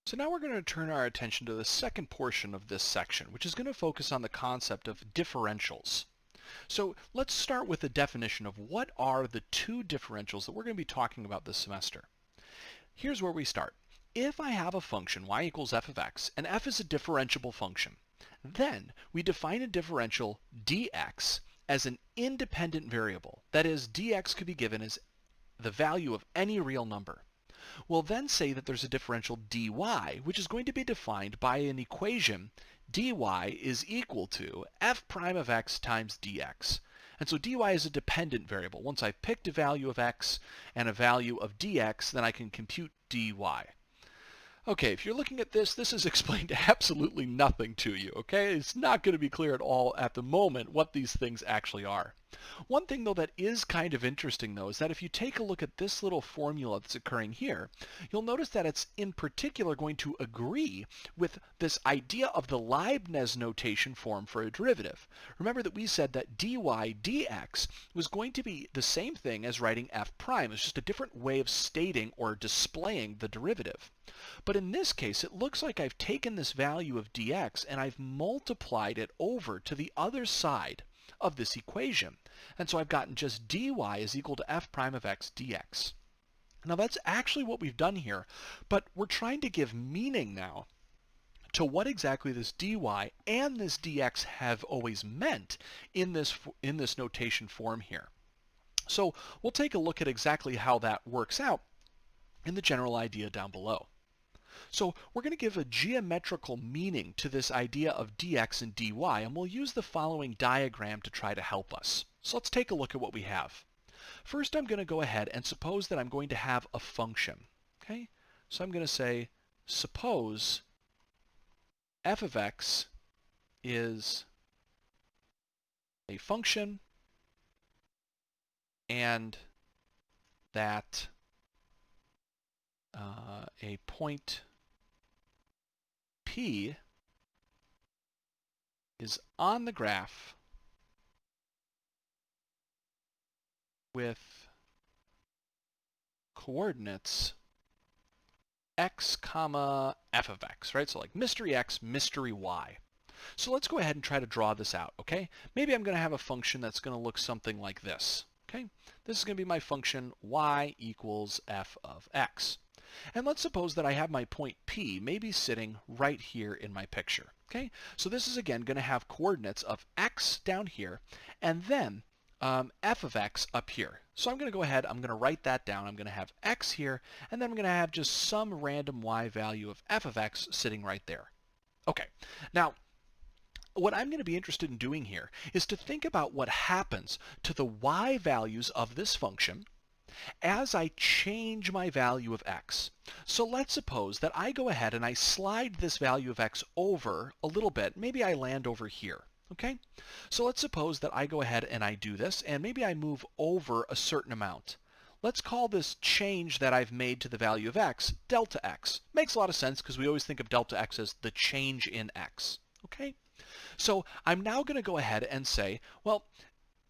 So now we're going to turn our attention to the second portion of this section, which is going to focus on the concept of differentials. So let's start with the definition of what are the two differentials that we're going to be talking about this semester. Here's where we start. If I have a function y equals f of x, and f is a differentiable function, then we define a differential dx as an independent variable. That is, dx could be given as the value of any real number. We'll then say that there's a differential dy, which is going to be defined by an equation dy is equal to f prime of x times dx. And so dy is a dependent variable. Once I've picked a value of x and a value of dx, then I can compute dy. Okay, if you're looking at this, this has explained absolutely nothing to you, okay? It's not going to be clear at all at the moment what these things actually are. One thing, though, that is kind of interesting, though, is that if you take a look at this little formula that's occurring here, you'll notice that it's in particular going to agree with this idea of the Leibniz notation form for a derivative. Remember that we said that dy dx was going to be the same thing as writing f prime. It's just a different way of stating or displaying the derivative. But in this case, it looks like I've taken this value of dx and I've multiplied it over to the other side of this equation. And so I've gotten just dy is equal to f prime of x dx. Now that's actually what we've done here, but we're trying to give meaning now to what exactly this dy and this dx have always meant in this notation form here. So we'll take a look at exactly how that works out in the general idea down below. So we're going to give a geometrical meaning to this idea of dx and dy, and we'll use the following diagram to try to help us. So let's take a look at what we have. First, I'm going to go ahead and suppose that I'm going to have a function. Okay? So I'm going to say, suppose f of x is a function and that a point P is on the graph with coordinates x comma f of x, right? So like mystery x, mystery y. So let's go ahead and try to draw this out, okay? Maybe I'm going to have a function that's going to look something like this, okay? This is going to be my function y equals f of x. And let's suppose that I have my point P maybe sitting right here in my picture, okay? So this is again going to have coordinates of x down here and then f of x up here. So I'm going to go ahead, I'm going to write that down. I'm going to have x here, and then I'm going to have just some random y value of f of x sitting right there. Okay, now what I'm going to be interested in doing here is to think about what happens to the y values of this function as I change my value of x. So let's suppose that I go ahead and I slide this value of x over a little bit. Maybe I land over here. Okay? So let's suppose that I go ahead and I do this, and maybe I move over a certain amount. Let's call this change that I've made to the value of x delta x. Makes a lot of sense because we always think of delta x as the change in x. Okay? So I'm now going to go ahead and say, well,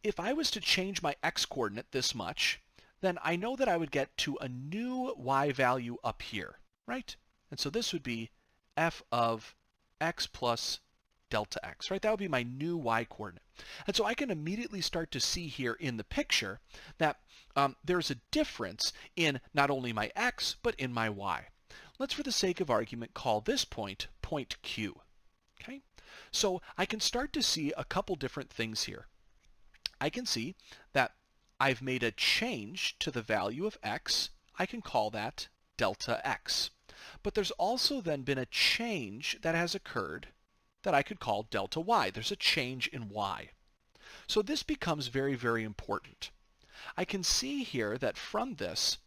if I was to change my x coordinate this much, then I know that I would get to a new y value up here, right? And so this would be f of x plus delta x, right? That would be my new y coordinate. And so I can immediately start to see here in the picture that there's a difference in not only my x, but in my y. Let's, for the sake of argument, call this point point Q. Okay? So I can start to see a couple different things here. I can see that I've made a change to the value of x. I can call that delta x. But there's also then been a change that has occurred that I could call delta y. There's a change in y. So this becomes very, very important. I can see here that from this,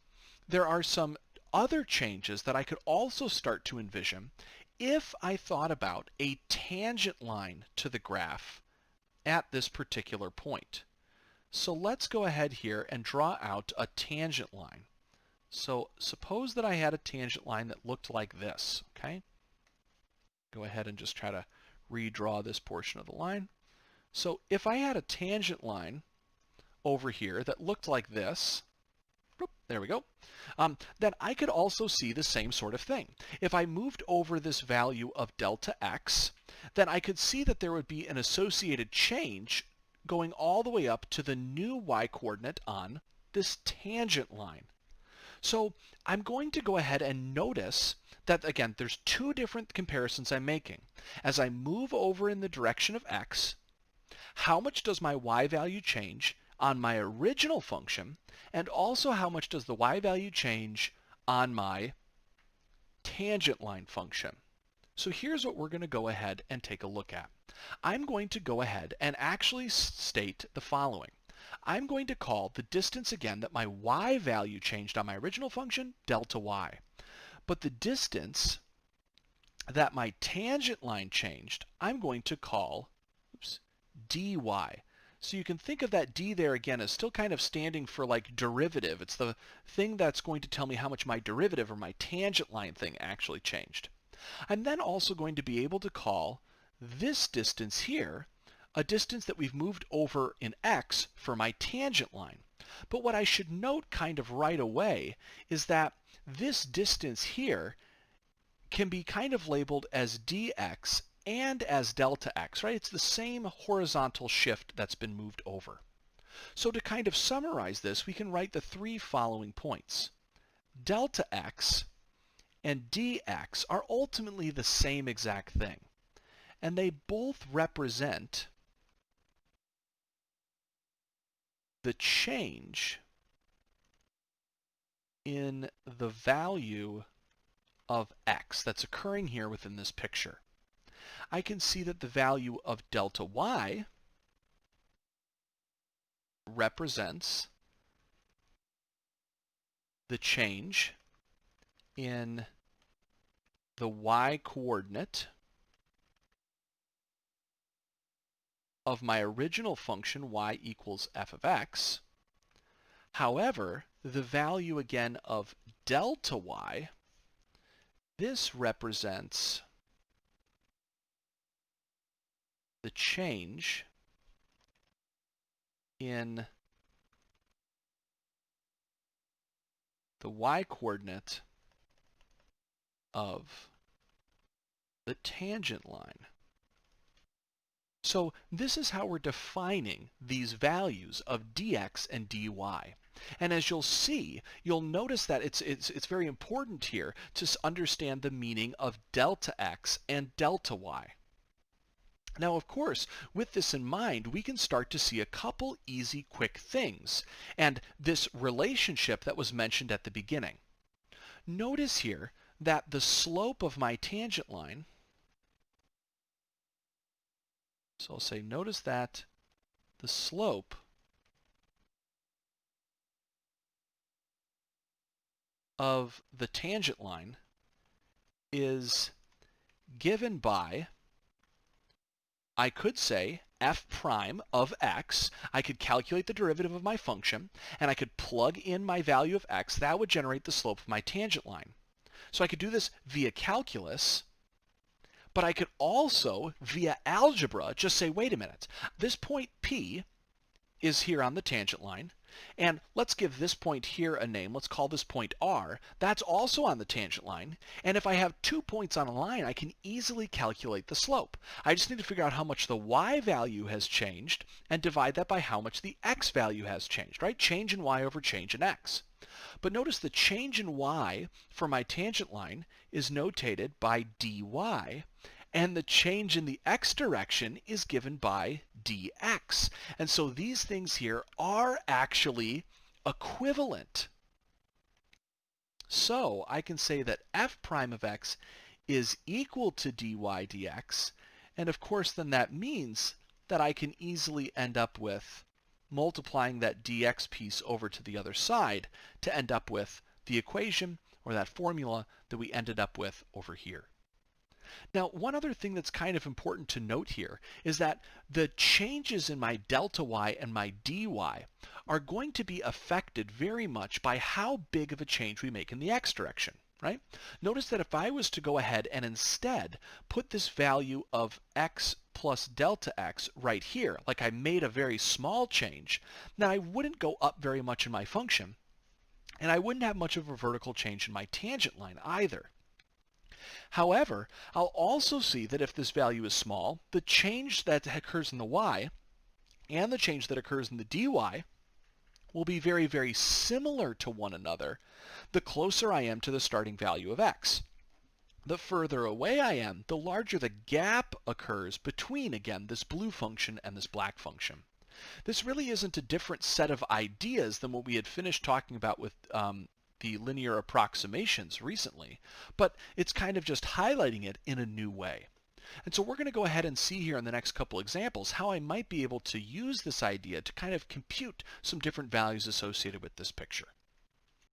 there are some other changes that I could also start to envision if I thought about a tangent line to the graph at this particular point. So let's go ahead here and draw out a tangent line. So suppose that I had a tangent line that looked like this, okay? Go ahead and just try to redraw this portion of the line. So if I had a tangent line over here that looked like this, there we go, then I could also see the same sort of thing. If I moved over this value of delta x, then I could see that there would be an associated change going all the way up to the new y-coordinate on this tangent line. So I'm going to go ahead and notice that, again, there's two different comparisons I'm making. As I move over in the direction of x, how much does my y value change on my original function, and also how much does the y value change on my tangent line function? So here's what we're going to go ahead and take a look at. I'm going to go ahead and actually state the following. I'm going to call the distance again that my y value changed on my original function delta y. But the distance that my tangent line changed, I'm going to call dy. So you can think of that d there again as still kind of standing for like derivative. It's the thing that's going to tell me how much my derivative or my tangent line thing actually changed. I'm then also going to be able to call this distance here a distance that we've moved over in x for my tangent line. But what I should note kind of right away is that this distance here can be kind of labeled as dx and as delta x, right? It's the same horizontal shift that's been moved over. So to kind of summarize this, we can write the three following points. Delta x and dx are ultimately the same exact thing, and they both represent the change in the value of x that's occurring here within this picture. I can see that the value of delta y represents the change in the y-coordinate of my original function y equals f of x. However, the value again of delta y, this represents the change in the y-coordinate of the tangent line. So this is how we're defining these values of dx and dy. And as you'll see, you'll notice that it's very important here to understand the meaning of delta x and delta y. Now, of course, with this in mind, we can start to see a couple easy, quick things, and this relationship that was mentioned at the beginning. Notice here that the slope of my tangent line, so I'll say notice that the slope of the tangent line is given by, I could say, f prime of x. I could calculate the derivative of my function, and I could plug in my value of x. That would generate the slope of my tangent line. So I could do this via calculus, but I could also, via algebra, just say, wait a minute, this point P is here on the tangent line, and let's give this point here a name. Let's call this point R. That's also on the tangent line, and if I have 2 points on a line, I can easily calculate the slope. I just need to figure out how much the y value has changed and divide that by how much the x value has changed, right? Change in y over change in x. But notice the change in y for my tangent line is notated by dy, and the change in the x direction is given by dx. And so these things here are actually equivalent. So I can say that f prime of x is equal to dy dx, and of course then that means that I can easily end up with multiplying that dx piece over to the other side to end up with the equation or that formula that we ended up with over here. Now, one other thing that's kind of important to note here is that the changes in my delta y and my dy are going to be affected very much by how big of a change we make in the x direction, right? Notice that if I was to go ahead and instead put this value of x plus delta x right here, like I made a very small change, now I wouldn't go up very much in my function. And I wouldn't have much of a vertical change in my tangent line either. However, I'll also see that if this value is small, the change that occurs in the y and the change that occurs in the dy will be very, very similar to one another the closer I am to the starting value of x. The further away I am, the larger the gap occurs between, again, this blue function and this black function. This really isn't a different set of ideas than what we had finished talking about with the linear approximations recently, but it's kind of just highlighting it in a new way. And so we're going to go ahead and see here in the next couple examples how I might be able to use this idea to kind of compute some different values associated with this picture.